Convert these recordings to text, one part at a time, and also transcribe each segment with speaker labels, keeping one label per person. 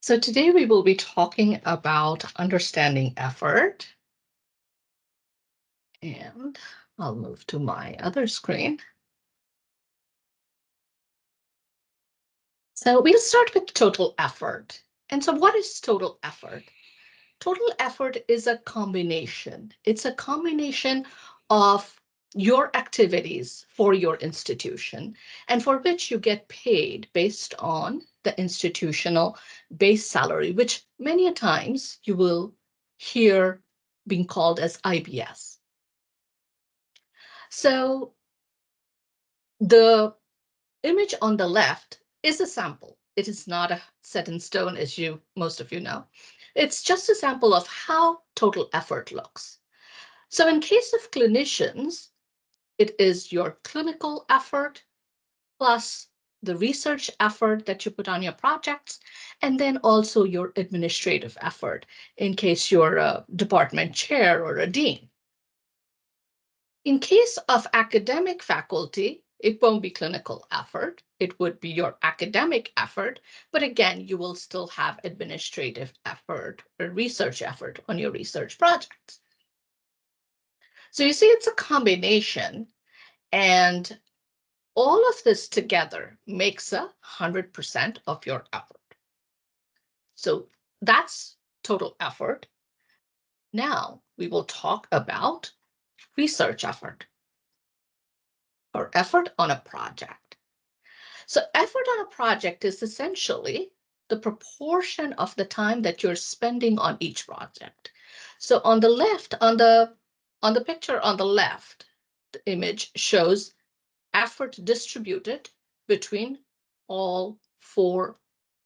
Speaker 1: So today we will be talking about understanding effort. And I'll move to my other screen. So we'll start with total effort. And so what is total effort? Total effort is a combination. It's a combination of your activities for your institution and for which you get paid based on the institutional base salary, which many times you will hear being called as IBS. So the image on the left is a sample. It is not a set in stone, as most of you know. It's just a sample of how total effort looks. So in case of clinicians, it is your clinical effort plus the research effort that you put on your projects, and then also your administrative effort in case you're a department chair or a dean. In case of academic faculty, it won't be clinical effort. It would be your academic effort. But again, you will still have administrative effort or research effort on your research projects. So you see, it's a combination. And all of this together makes 100% of your effort. So that's total effort. Now we will talk about research effort or effort on a project. So effort on a project is essentially the proportion of the time that you're spending on each project. So on the left, on the picture on the left, the image shows effort distributed between all 4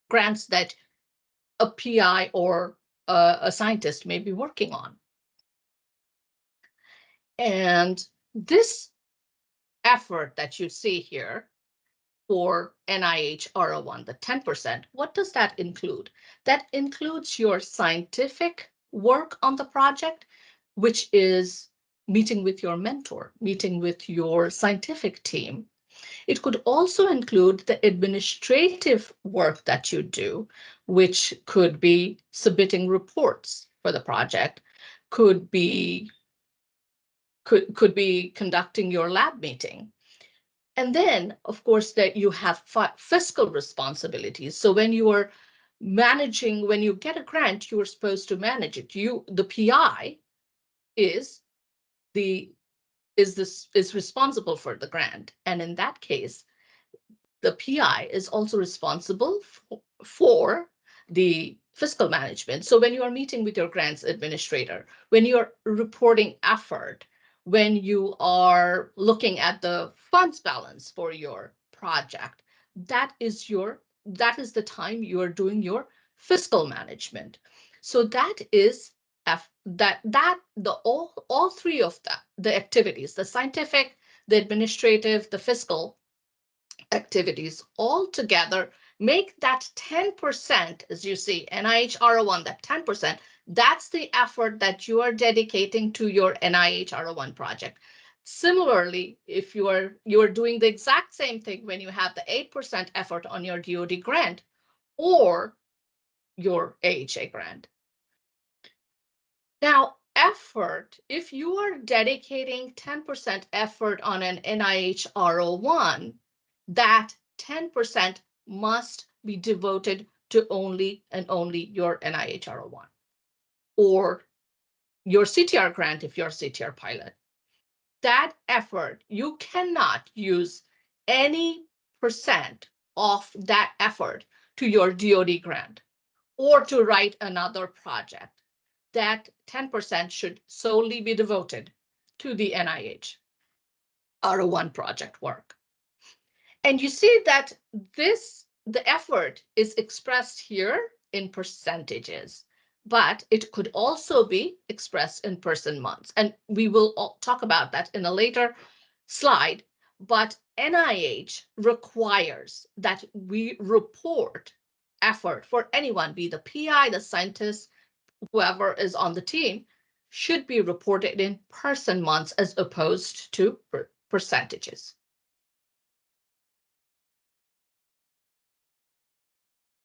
Speaker 1: grants that a PI or a scientist may be working on. And this effort that you see here for NIH R01, the 10%, what does that include? That includes your scientific work on the project, which is meeting with your mentor, meeting with your scientific team. It could also include the administrative work that you do, which could be submitting reports for the project, could be conducting your lab meeting. And then, of course, that you have fiscal responsibilities. So when you are managing, when you get a grant, you are supposed to manage it. The PI is responsible for the grant. And in that case, the PI is also responsible for the fiscal management. So when you are meeting with your grants administrator, when you're reporting effort, when you are looking at the funds balance for your project, that is the time you are doing your fiscal management. So that is all 3 of the activities, the scientific, the administrative, the fiscal activities all together make that 10%, as you see, NIH R01, that 10%, that's the effort that you are dedicating to your NIH R01 project. Similarly, if you are doing the exact same thing when you have the 8% effort on your DoD grant or your AHA grant. Now, effort, if you are dedicating 10% effort on an NIH R01, that 10% must be devoted to only and only your NIH R01 or your CTR grant if you're a CTR pilot. That effort, you cannot use any percent of that effort to your DoD grant or to write another project. That 10% should solely be devoted to the NIH R01 project work. And you see that the effort is expressed here in percentages, but it could also be expressed in person months. And we will talk about that in a later slide. But NIH requires that we report effort for anyone, be the PI, the scientist, whoever is on the team, should be reported in person months as opposed to percentages.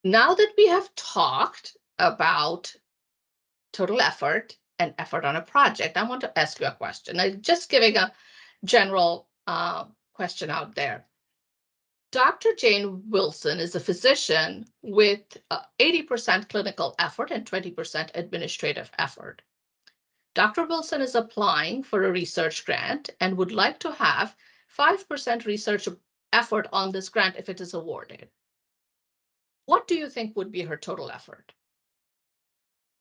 Speaker 1: Now that we have talked about total effort and effort on a project, I want to ask you a question. I'm just giving a general question out there. Dr. Jane Wilson is a physician with 80% clinical effort and 20% administrative effort. Dr. Wilson is applying for a research grant and would like to have 5% research effort on this grant if it is awarded. What do you think would be her total effort?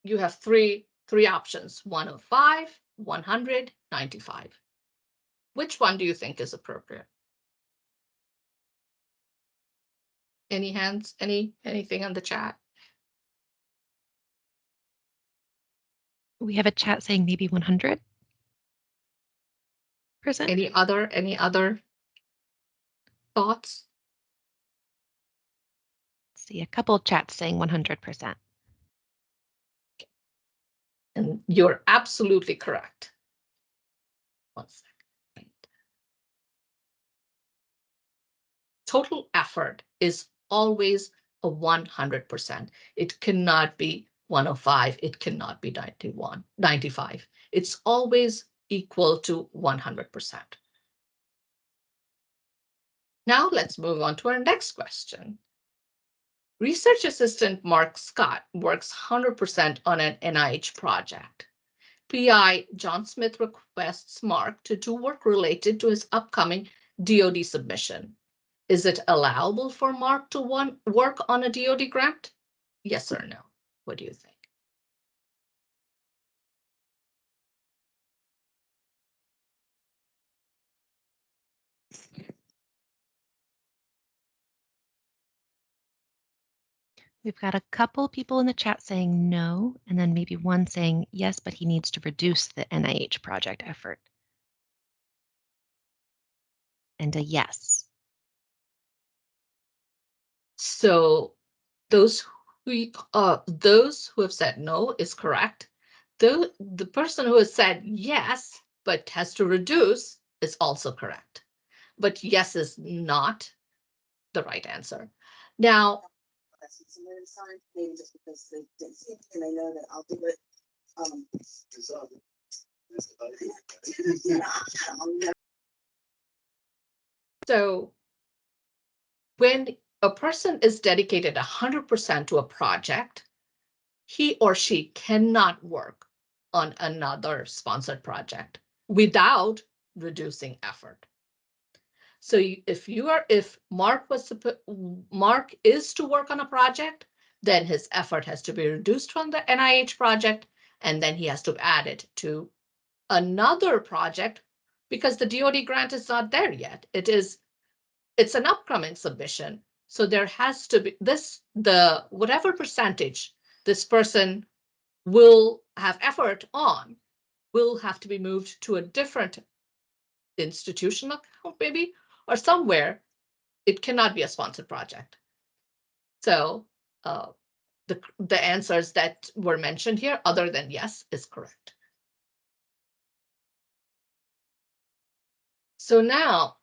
Speaker 1: You have three options: 105, 100, 95. Which one do you think is appropriate? Any hands? Anything on the chat?
Speaker 2: We have a chat saying maybe 100%.
Speaker 1: Any other thoughts?
Speaker 2: See a couple chats saying 100%.
Speaker 1: And you're absolutely correct. 1 second. Total effort is always a 100%. It cannot be 105. It cannot be 91, 95. It's always equal to 100%. Now let's move on to our next question. Research assistant Mark Scott works 100% on an NIH project. PI John Smith requests Mark to do work related to his upcoming DoD submission. Is it allowable for Mark to work on a DoD grant? Yes or no? What do you think?
Speaker 2: We've got a couple people in the chat saying no, and then maybe one saying yes, but he needs to reduce the NIH project effort. And a yes.
Speaker 1: So those who have said no is correct. The person who has said yes but has to reduce is also correct. But yes is not the right answer. Now, maybe just because they didn't see it and I know that I'll do it. So when a person is dedicated 100% to a project, he or she cannot work on another sponsored project without reducing effort. So if Mark is to work on a project, then his effort has to be reduced from the NIH project, and then he has to add it to another project because the DoD grant is not there yet. It's an upcoming submission. So there has to be whatever percentage this person will have effort on will have to be moved to a different institutional account maybe, or somewhere. It cannot be a sponsored project. So the answers that were mentioned here, other than yes, is correct. So now,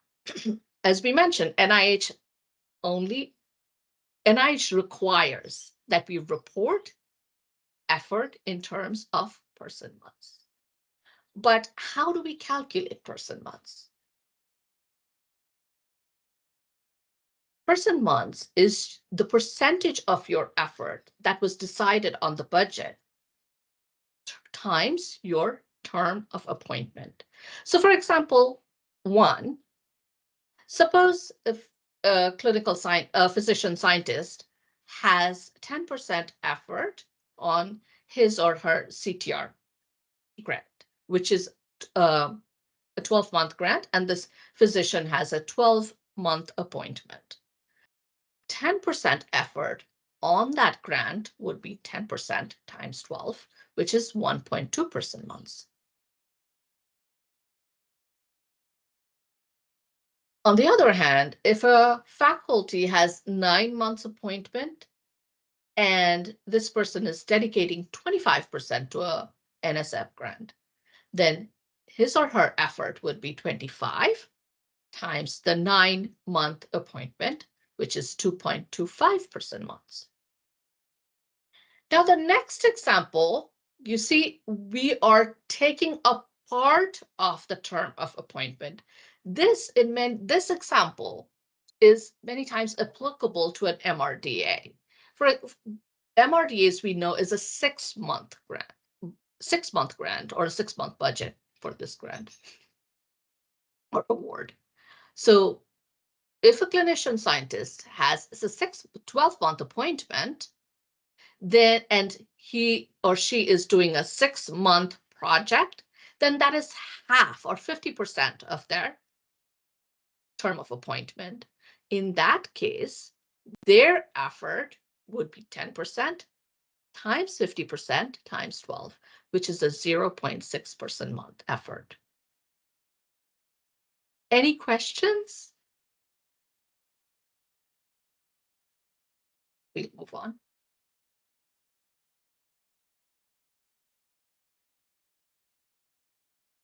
Speaker 1: as we mentioned, NIH requires that we report effort in terms of person months. But how do we calculate person months? Person months is the percentage of your effort that was decided on the budget times your term of appointment. So for example, suppose if a physician scientist has 10% effort on his or her CTR grant, which is a 12-month grant, and this physician has a 12-month appointment. 10% effort on that grant would be 10% times 12, which is 1.2 person months. On the other hand, if a faculty has 9 months appointment and this person is dedicating 25% to a NSF grant, then his or her effort would be 25 times the 9-month appointment, which is 2.25 person months. Now, the next example, you see, we are taking a part of the term of appointment. This example is many times applicable to an MRDA. For MRDAs, we know is a 6-month grant, 6-month grant or a 6-month budget for this grant or award. So if a clinician scientist has a 12-month appointment, then and he or she is doing a 6-month project, then that is half or 50% of their term of appointment. In that case, their effort would be 10% times 50% times 12, which is a 0.6% month effort. Any questions? We'll move on.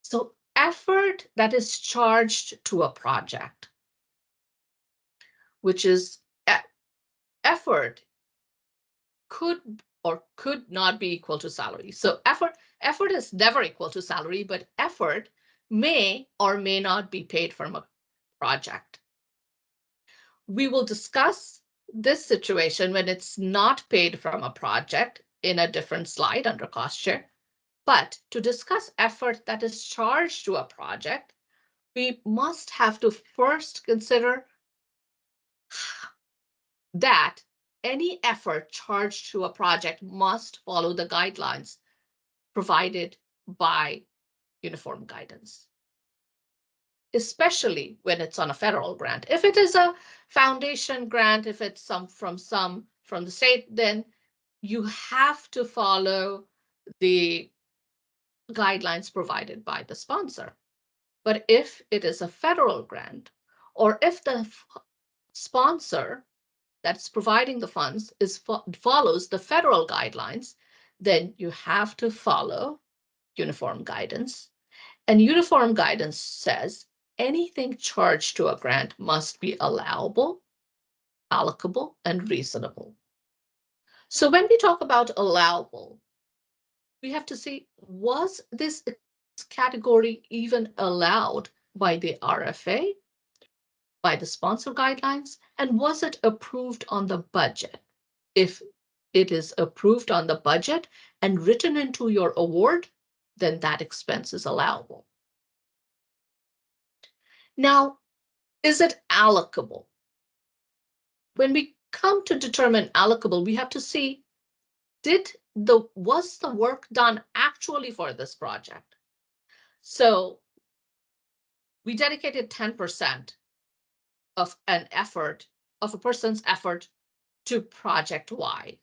Speaker 1: So effort that is charged to a project, which is effort could or could not be equal to salary. So effort is never equal to salary, but effort may or may not be paid from a project. We will discuss this situation when it's not paid from a project in a different slide under cost share. But to discuss effort that is charged to a project, we must have to first consider that any effort charged to a project must follow the guidelines provided by uniform guidance, especially when it's on a federal grant. If it is a foundation grant, if it's from the state, then you have to follow the guidelines provided by the sponsor. But if it is a federal grant, or if the sponsor that's providing the funds follows the federal guidelines, then you have to follow uniform guidance. And uniform guidance says anything charged to a grant must be allowable, allocable, and reasonable. So when we talk about allowable, we have to see, was this category even allowed by the RFA, by the sponsor guidelines, and was it approved on the budget? If it is approved on the budget and written into your award, then that expense is allowable. Now, is it allocable? When we come to determine allocable, we have to see, was the work done actually for this project? So we dedicated 10% of a person's effort to project Y.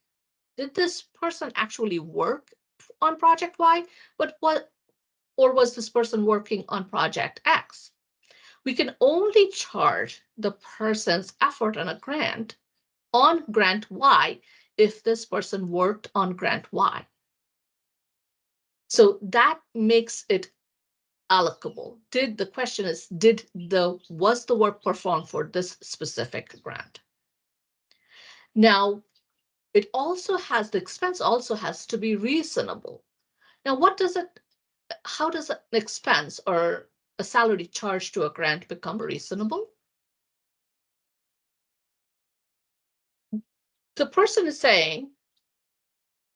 Speaker 1: Did this person actually work on project Y? Or was this person working on project X? We can only charge the person's effort on grant Y if this person worked on grant Y. So that makes it allocable. The question is, was the work performed for this specific grant? Now, the expense also has to be reasonable. Now, how does an expense or a salary charged to a grant become reasonable? The person is saying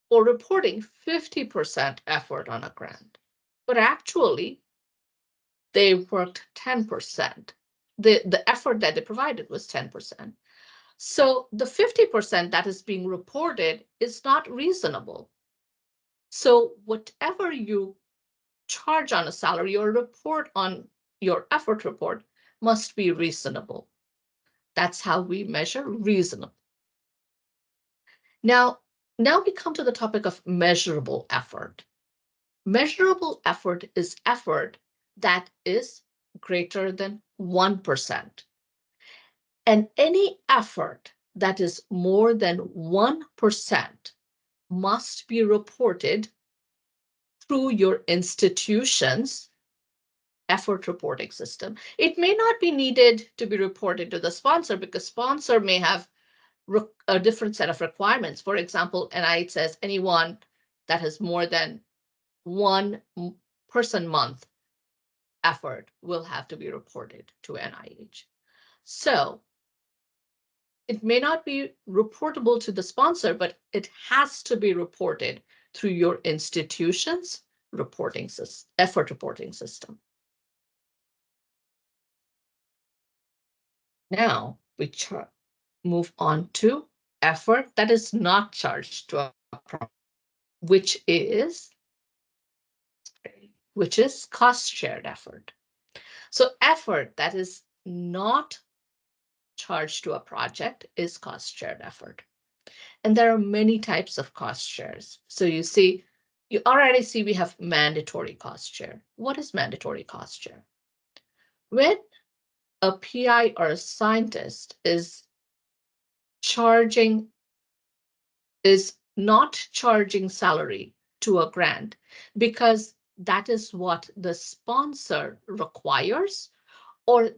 Speaker 1: or reporting 50% effort on a grant, but actually they worked 10%. The effort that they provided was 10%. So the 50% that is being reported is not reasonable. So whatever you charge on a salary or report on your effort report must be reasonable. That's how we measure reasonable. Now we come to the topic of measurable effort. Measurable effort is effort that is greater than 1%. And any effort that is more than 1% must be reported through your institution's effort reporting system. It may not be needed to be reported to the sponsor because sponsor may have a different set of requirements. For example, NIH says anyone that has more than one person month effort will have to be reported to NIH. So it may not be reportable to the sponsor, but it has to be reported through your institution's effort reporting system. Now we move on to effort that is not charged to a project, which is cost shared effort. So effort that is not charged to a project is cost shared effort. And there are many types of cost shares. So you already see we have mandatory cost share. What is mandatory cost share? When a PI or a scientist is not charging salary to a grant because that is what the sponsor requires, or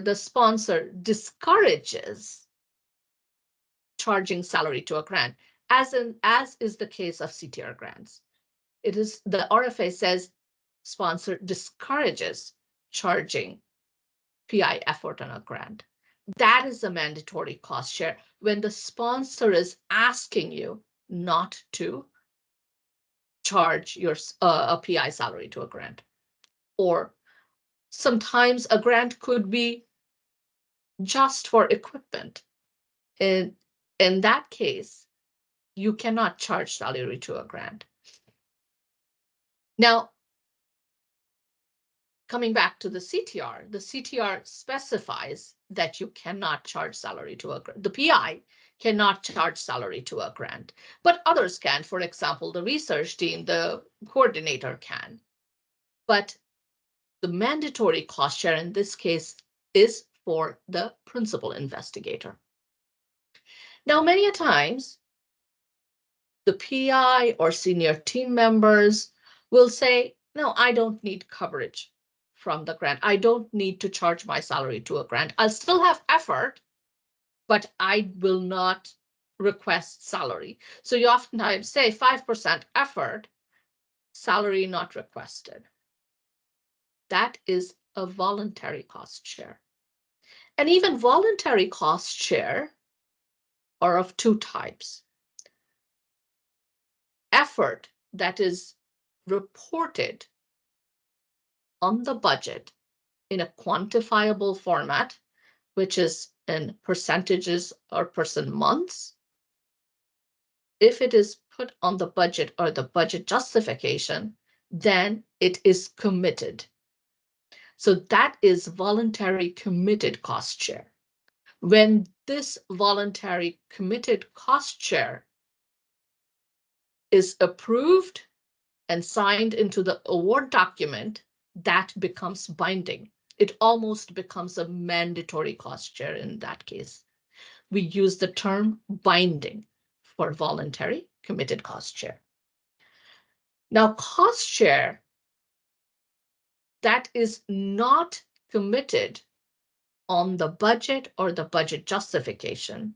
Speaker 1: the sponsor discourages charging salary to a grant, as is the case of CTR grants. It is the RFA says sponsor discourages charging PI effort on a grant. That is a mandatory cost share when the sponsor is asking you not to charge a PI salary to a grant. Or sometimes a grant could be just for equipment. In that case, you cannot charge salary to a grant. Now, coming back to the CTR specifies that you cannot charge salary to a grant. The PI cannot charge salary to a grant, but others can. For example, the research team, the coordinator can. But the mandatory cost share in this case is for the principal investigator. Now, many a times, the PI or senior team members will say, no, I don't need coverage from the grant. I don't need to charge my salary to a grant. I'll still have effort, but I will not request salary. So you oftentimes say 5% effort, salary not requested. That is a voluntary cost share. And even voluntary cost share are of two types. Effort that is reported on the budget in a quantifiable format, which is in percentages or person months. If it is put on the budget or the budget justification, then it is committed. So that is voluntary committed cost share. When this voluntary committed cost share is approved and signed into the award document, that becomes binding. It almost becomes a mandatory cost share in that case. We use the term binding for voluntary committed cost share. Now, cost share that is not committed on the budget or the budget justification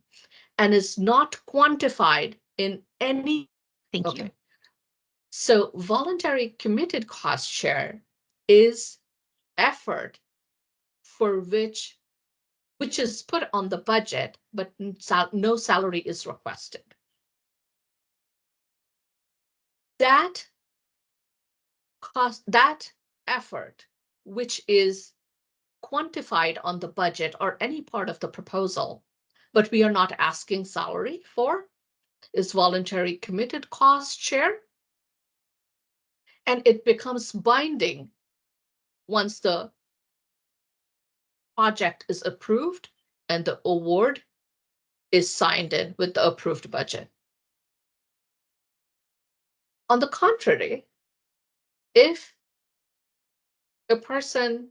Speaker 1: and is not quantified in any.
Speaker 2: Thank you.
Speaker 1: So voluntary committed cost share is effort for which is put on the budget, but no salary is requested. That effort, which is quantified on the budget or any part of the proposal, but we are not asking salary for, is voluntary committed cost share. And it becomes binding once the project is approved and the award is signed in with the approved budget. On the contrary, if a person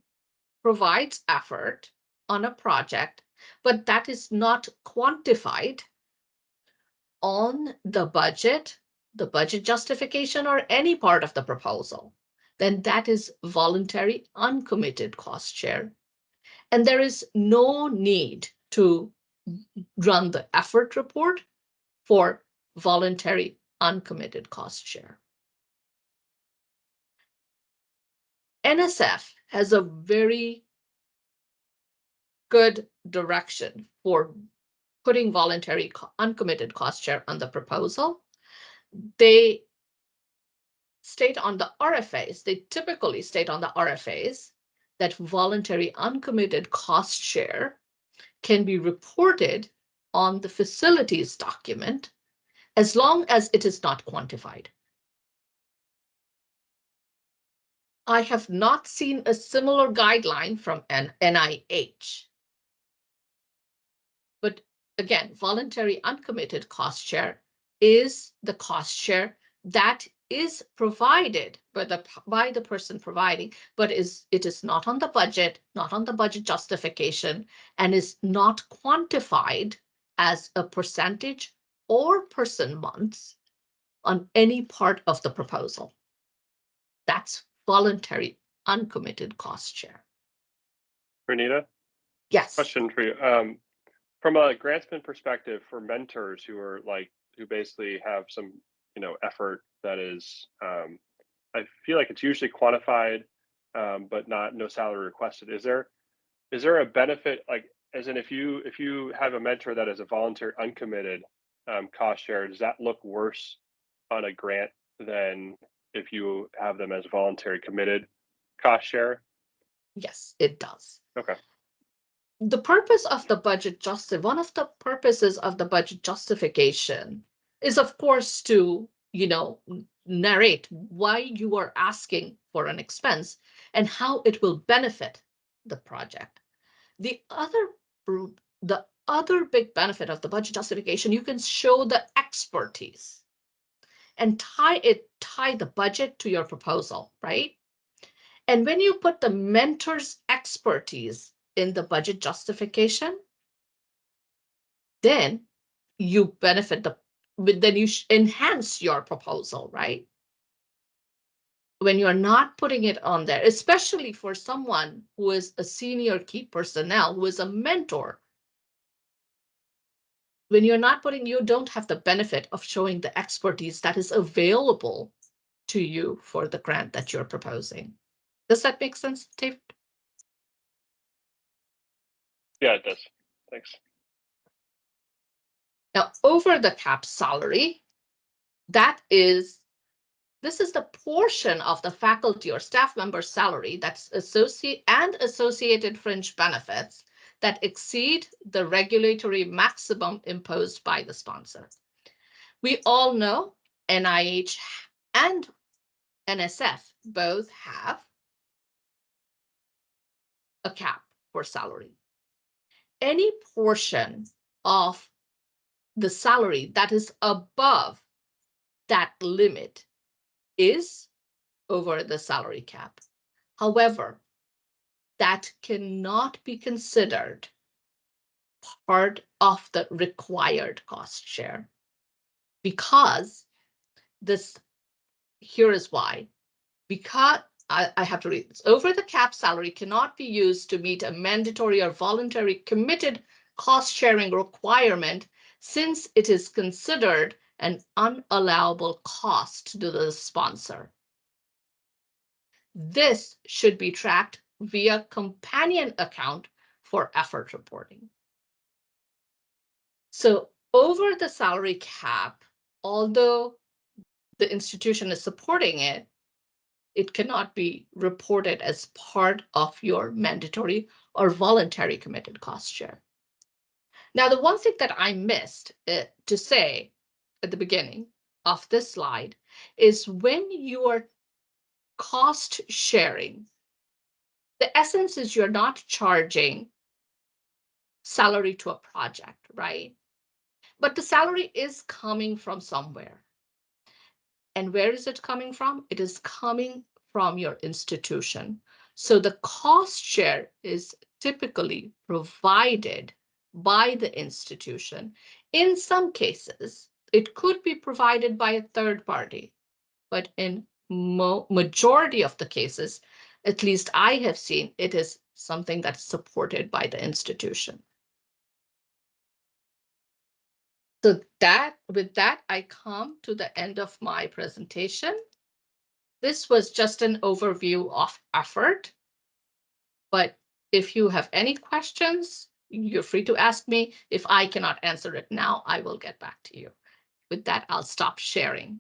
Speaker 1: provides effort on a project, but that is not quantified on the budget justification, or any part of the proposal, then that is voluntary uncommitted cost share. And there is no need to run the effort report for voluntary uncommitted cost share. NSF has a very good direction for putting voluntary uncommitted cost share on the proposal. They state on the RFAs, they typically state on the RFAs that voluntary uncommitted cost share can be reported on the facilities document as long as it is not quantified. I have not seen a similar guideline from NIH. But again, voluntary uncommitted cost share is the cost share that is provided by the person providing, but it is not on the budget, not on the budget justification, and is not quantified as a percentage or person months on any part of the proposal. That's voluntary uncommitted cost share.
Speaker 3: Ranita?
Speaker 1: Yes.
Speaker 3: Question for you. From a grantsman perspective, for mentors who are who basically have some, effort that is, I feel like it's usually quantified, but no salary requested. Is there a benefit, like, as in if you have a mentor that is a voluntary uncommitted cost share, does that look worse on a grant than if you have them as voluntary committed cost share?
Speaker 1: Yes, it does.
Speaker 3: Okay.
Speaker 1: The purpose of the one of the purposes of the budget justification is, of course, to, narrate why you are asking for an expense and how it will benefit the project. The other big benefit of the budget justification, you can show the expertise and tie the budget to your proposal, right? And when you put the mentor's expertise in the budget justification, then you benefit then you enhance your proposal, right? When you're not putting it on there, especially for someone who is a senior key personnel, who is a mentor, when you're not putting, you don't have the benefit of showing the expertise that is available to you for the grant that you're proposing. Does that make sense, David?
Speaker 3: Yeah, it does. Thanks.
Speaker 1: Now, over the cap salary, this is the portion of the faculty or staff member salary that's associated fringe benefits that exceed the regulatory maximum imposed by the sponsor. We all know NIH and NSF both have a cap for salary. Any portion of the salary that is above that limit is over the salary cap. However, that cannot be considered part of the required cost share because here is why. Because I have to read this. Over the cap salary cannot be used to meet a mandatory or voluntary committed cost sharing requirement since it is considered an unallowable cost to the sponsor. This should be tracked via companion account for effort reporting. So over the salary cap, although the institution is supporting it, it cannot be reported as part of your mandatory or voluntary committed cost share. Now, the one thing that I missed to say at the beginning of this slide is when you are cost sharing, the essence is you're not charging salary to a project, right? But the salary is coming from somewhere. And where is it coming from? It is coming from your institution. So the cost share is typically provided by the institution. In some cases, it could be provided by a third party, but in majority of the cases, at least I have seen, it is something that's supported by the institution. So with that, I come to the end of my presentation. This was just an overview of effort, but if you have any questions, you're free to ask me. If I cannot answer it now, I will get back to you. With that, I'll stop sharing.